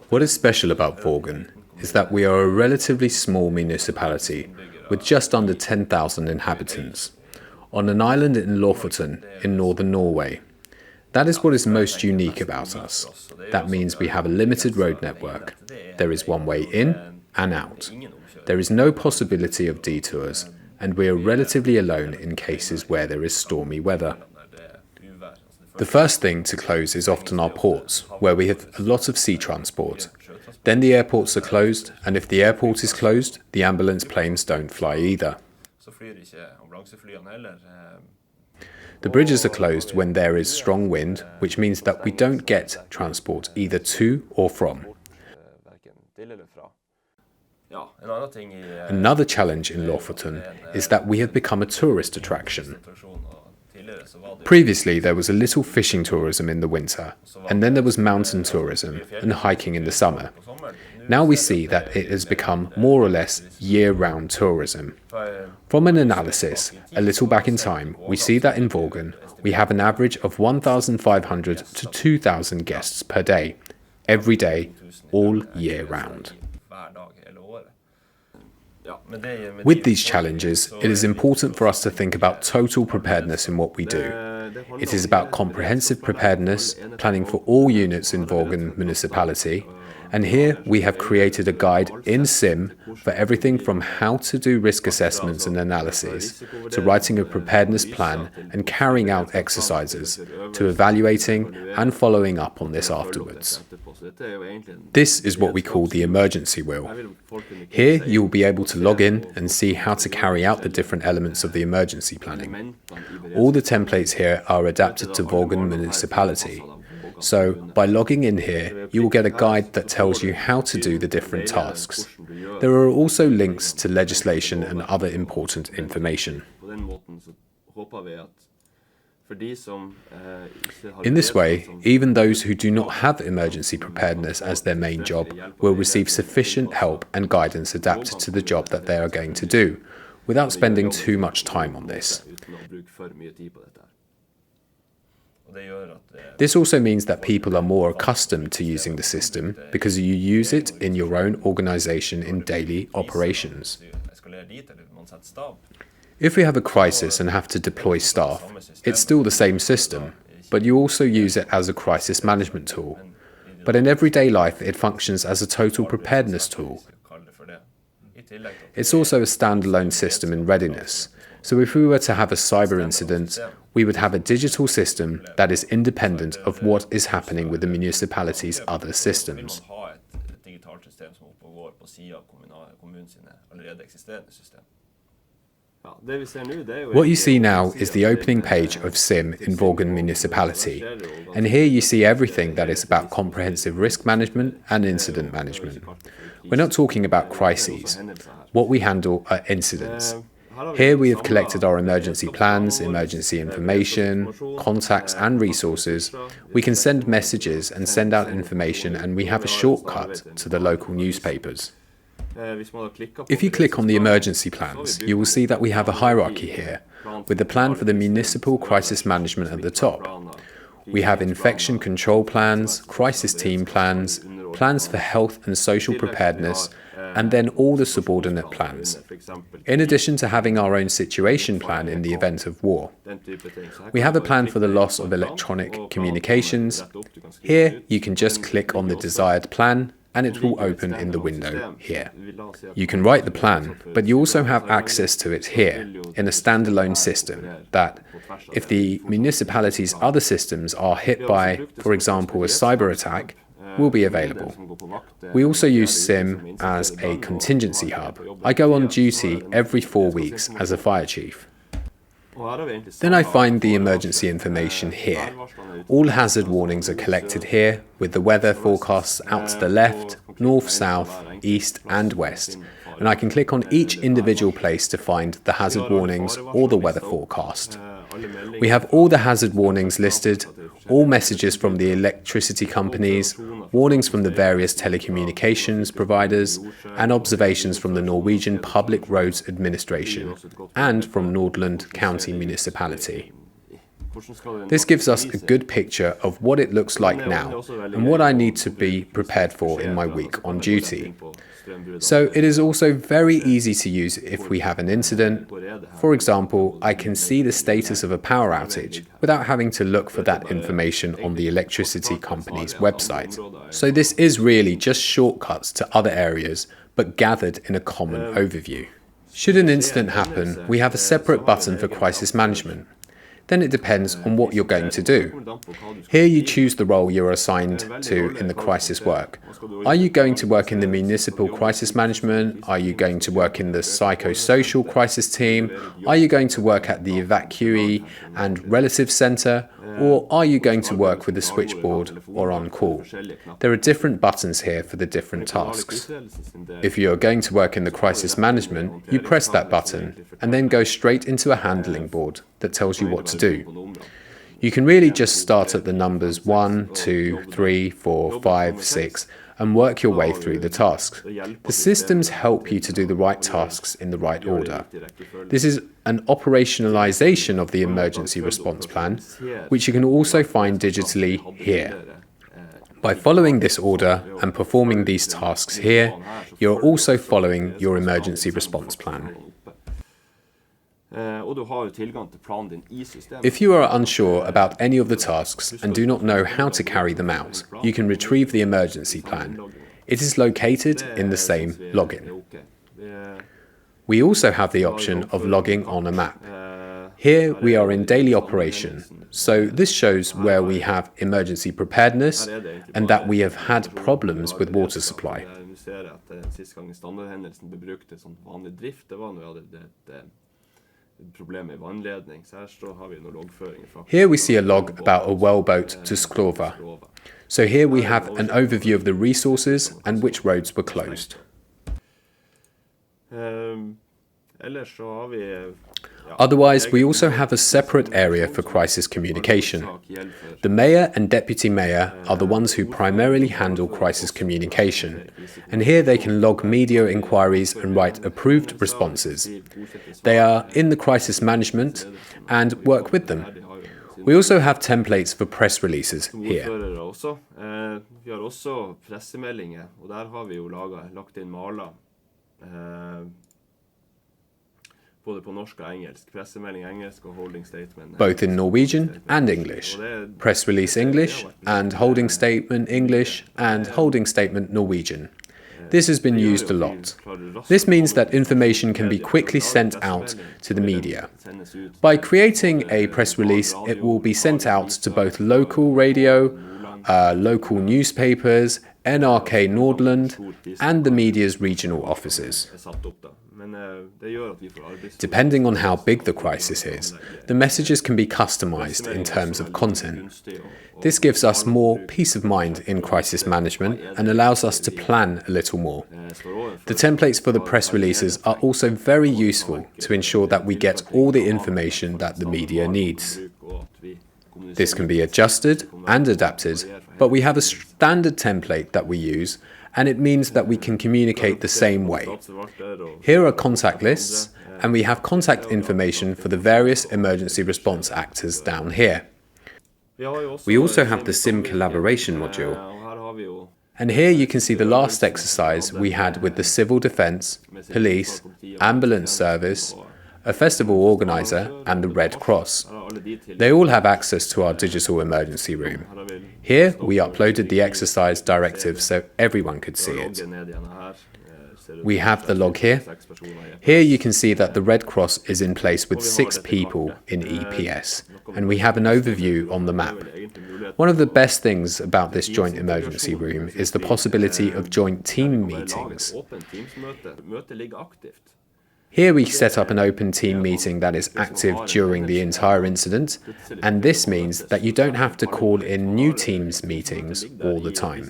What is special about Vågan is that we are a relatively small municipality with just under 10,000 inhabitants, on an island in Lofoten in northern Norway. That is what is most unique about us. That means we have a limited road network. There is one way in and out. There is no possibility of detours, and we are relatively alone in cases where there is stormy weather. The first thing to close is often our ports, where we have a lot of sea transport. Then the airports are closed, and if the airport is closed, the ambulance planes don't fly either. The bridges are closed when there is strong wind, which means that we don't get transport either to or from. Another challenge in Lofoten is that we have become a tourist attraction. Previously, there was a little fishing tourism in the winter, and then there was mountain tourism and hiking in the summer. Now we see that it has become more or less year-round tourism. From an analysis, a little back in time, we see that in Vågan, we have an average of 1,500 to 2,000 guests per day, every day, all year round. With these challenges, it is important for us to think about total preparedness in what we do. It is about comprehensive preparedness, planning for all units in Vågan Municipality, and here we have created a guide in SIM for everything from how to do risk assessments and analyses, to writing a preparedness plan and carrying out exercises, to evaluating and following up on this afterwards. This is what we call the emergency wheel. Here you will be able to log in and see how to carry out the different elements of the emergency planning. All the templates here are adapted to Vågan Municipality. So, by logging in here, you will get a guide that tells you how to do the different tasks. There are also links to legislation and other important information. In this way, even those who do not have emergency preparedness as their main job will receive sufficient help and guidance adapted to the job that they are going to do, without spending too much time on this. This also means that people are more accustomed to using the system because you use it in your own organization in daily operations. If we have a crisis and have to deploy staff, it's still the same system, but you also use it as a crisis management tool. But in everyday life, it functions as a total preparedness tool. It's also a standalone system in readiness. So if we were to have a cyber incident, we would have a digital system that is independent of what is happening with the municipality's other systems. What you see now is the opening page of SIM in Vågan Municipality, and here you see everything that is about comprehensive risk management and incident management. We're not talking about crises. What we handle are incidents. Here we have collected our emergency plans, emergency information, contacts and resources. We can send messages and send out information, and we have a shortcut to the local newspapers. If you click on the emergency plans, you will see that we have a hierarchy here, with the plan for the municipal crisis management at the top. We have infection control plans, crisis team plans, plans for health and social preparedness, and then all the subordinate plans, in addition to having our own situation plan in the event of war. We have a plan for the loss of electronic communications. Here, you can just click on the desired plan, and it will open in the window here. You can write the plan, but you also have access to it here, in a standalone system, that, if the municipality's other systems are hit by, for example, a cyber attack, will be available. We also use SIM as a contingency hub. I go on duty every 4 weeks as a fire chief. Then I find the emergency information here. All hazard warnings are collected here, with the weather forecasts out to the left, north, south, east and west, and I can click on each individual place to find the hazard warnings or the weather forecast. We have all the hazard warnings listed, all messages from the electricity companies, warnings from the various telecommunications providers, and observations from the Norwegian Public Roads Administration and from Nordland County Municipality. This gives us a good picture of what it looks like now and what I need to be prepared for in my week on duty. So it is also very easy to use if we have an incident. For example, I can see the status of a power outage without having to look for that information on the electricity company's website. So this is really just shortcuts to other areas, but gathered in a common overview. Should an incident happen, we have a separate button for crisis management. Then it depends on what you're going to do. Here you choose the role you're assigned to in the crisis work. Are you going to work in the municipal crisis management? Are you going to work in the psychosocial crisis team? Are you going to work at the evacuee and relative centre? Or are you going to work with the switchboard or on call? There are different buttons here for the different tasks. If you are going to work in the crisis management, you press that button and then go straight into a handling board that tells you what to do. You can really just start at the numbers 1, 2, 3, 4, 5, 6 and work your way through the tasks. The systems help you to do the right tasks in the right order. This is an operationalization of the emergency response plan, which you can also find digitally here. By following this order and performing these tasks here, you're also following your emergency response plan. If you are unsure about any of the tasks and do not know how to carry them out, you can retrieve the emergency plan. It is located in the same login. We also have the option of logging on a map. Here we are in daily operation, so this shows where we have emergency preparedness and that we have had problems with water supply. Here we see a log about a well boat to Sklova. So here we have an overview of the resources and which roads were closed. Otherwise, we also have a separate area for crisis communication. The mayor and deputy mayor are the ones who primarily handle crisis communication, and here they can log media inquiries and write approved responses. They are in the crisis management and work with them. We also have templates for press releases here. Vi har også pressemeldinger, og der har vi jo lagt inn maler. Both in Norwegian and English. Press release English and holding statement English and holding statement Norwegian. This has been used a lot. This means that information can be quickly sent out to the media. By creating a press release, it will be sent out to both local radio, local newspapers, NRK Nordland, and the media's regional offices. Depending on how big the crisis is, the messages can be customized in terms of content. This gives us more peace of mind in crisis management and allows us to plan a little more. The templates for the press releases are also very useful to ensure that we get all the information that the media needs. This can be adjusted and adapted, but we have a standard template that we use, and it means that we can communicate the same way. Here are contact lists, and we have contact information for the various emergency response actors down here. We also have the SIM collaboration module. And here you can see the last exercise we had with the civil defense, police, ambulance service, a festival organizer, and the Red Cross. They all have access to our digital emergency room. Here we uploaded the exercise directive so everyone could see it. We have the log here. Here you can see that the Red Cross is in place with 6 people in EPS, and we have an overview on the map. One of the best things about this joint emergency room is the possibility of joint team meetings. Here we set up an open team meeting that is active during the entire incident, and this means that you don't have to call in new teams meetings all the time.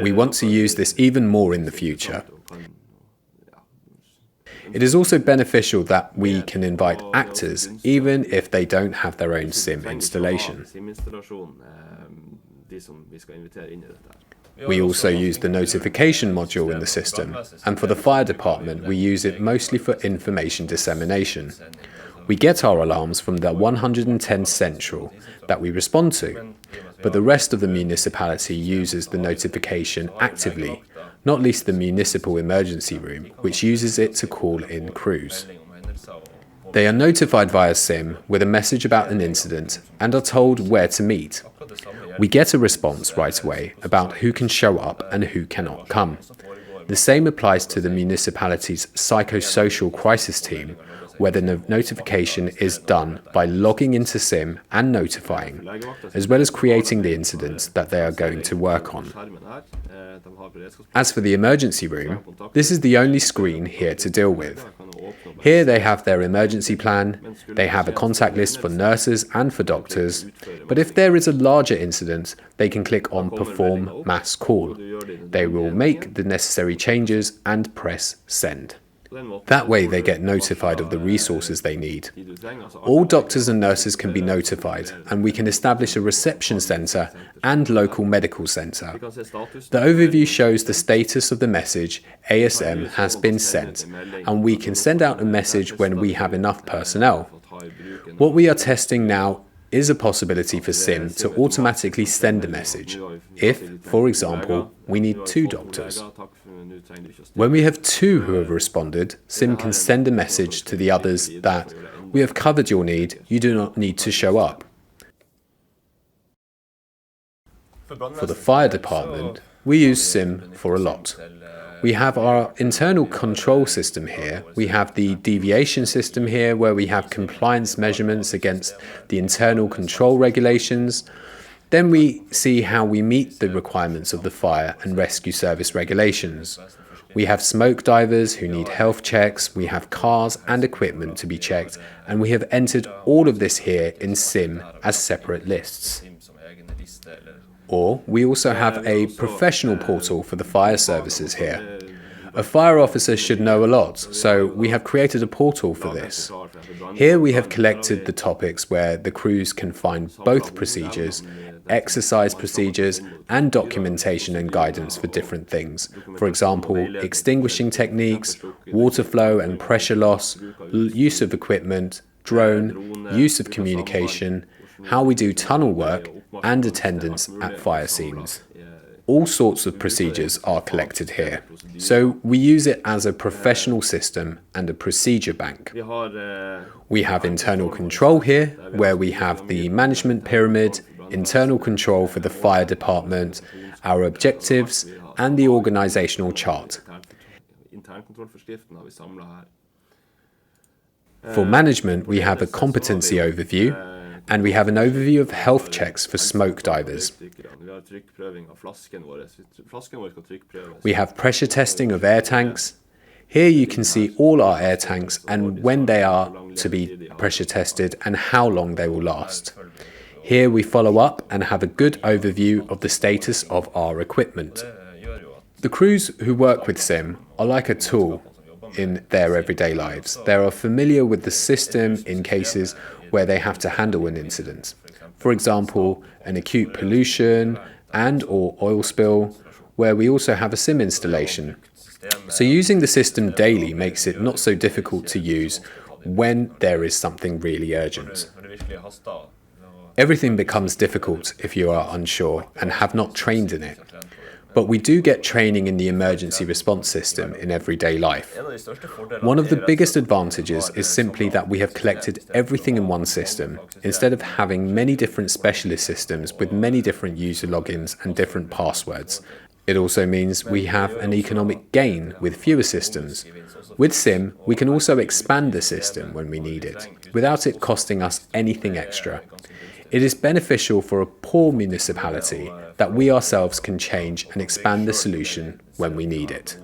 We want to use this even more in the future. It is also beneficial that we can invite actors even if they don't have their own SIM installation. We also use the notification module in the system, and for the fire department we use it mostly for information dissemination. We get our alarms from the 110 central that we respond to, but the rest of the municipality uses the notification actively, not least the municipal emergency room, which uses it to call in crews. They are notified via SIM with a message about an incident and are told where to meet. We get a response right away about who can show up and who cannot come. The same applies to the municipality's psychosocial crisis team, where the notification is done by logging into SIM and notifying, as well as creating the incidents that they are going to work on. As for the emergency room, this is the only screen here to deal with. Here they have their emergency plan, they have a contact list for nurses and for doctors, but if there is a larger incident, they can click on Perform Mass Call. They will make the necessary changes and press Send. That way they get notified of the resources they need. All doctors and nurses can be notified, and we can establish a reception centre and local medical centre. The overview shows the status of the message ASM has been sent, and we can send out a message when we have enough personnel. What we are testing now is a possibility for SIM to automatically send a message, if, for example, we need 2 doctors. When we have 2 who have responded, SIM can send a message to the others that, we have covered your need, you do not need to show up. For the fire department, we use SIM for a lot. We have our internal control system here. We have the deviation system here, where we have compliance measurements against the internal control regulations. Then we see how we meet the requirements of the fire and rescue service regulations. We have smoke divers who need health checks, we have cars and equipment to be checked, and we have entered all of this here in SIM as separate lists. Or we also have a professional portal for the fire services here. A fire officer should know a lot, so we have created a portal for this. Here we have collected the topics where the crews can find both procedures, exercise procedures, and documentation and guidance for different things. For example, extinguishing techniques, water flow and pressure loss, use of equipment, drone, use of communication, how we do tunnel work, and attendance at fire scenes. All sorts of procedures are collected here. So we use it as a professional system and a procedure bank. We have internal control here, where we have the management pyramid, internal control for the fire department, our objectives, and the organizational chart. For management, we have a competency overview, and we have an overview of health checks for smoke divers. We have pressure testing of air tanks. Here you can see all our air tanks and when they are to be pressure tested and how long they will last. Here we follow up and have a good overview of the status of our equipment. The crews who work with SIM are like a tool in their everyday lives. They are familiar with the system in cases where they have to handle an incident. For example, an acute pollution and/or oil spill, where we also have a SIM installation. So using the system daily makes it not so difficult to use when there is something really urgent. Everything becomes difficult if you are unsure and have not trained in it. But we do get training in the emergency response system in everyday life. One of the biggest advantages is simply that we have collected everything in one system, instead of having many different specialist systems with many different user logins and different passwords. It also means we have an economic gain with fewer systems. With SIM, we can also expand the system when we need it, without it costing us anything extra. It is beneficial for a poor municipality that we ourselves can change and expand the solution when we need it.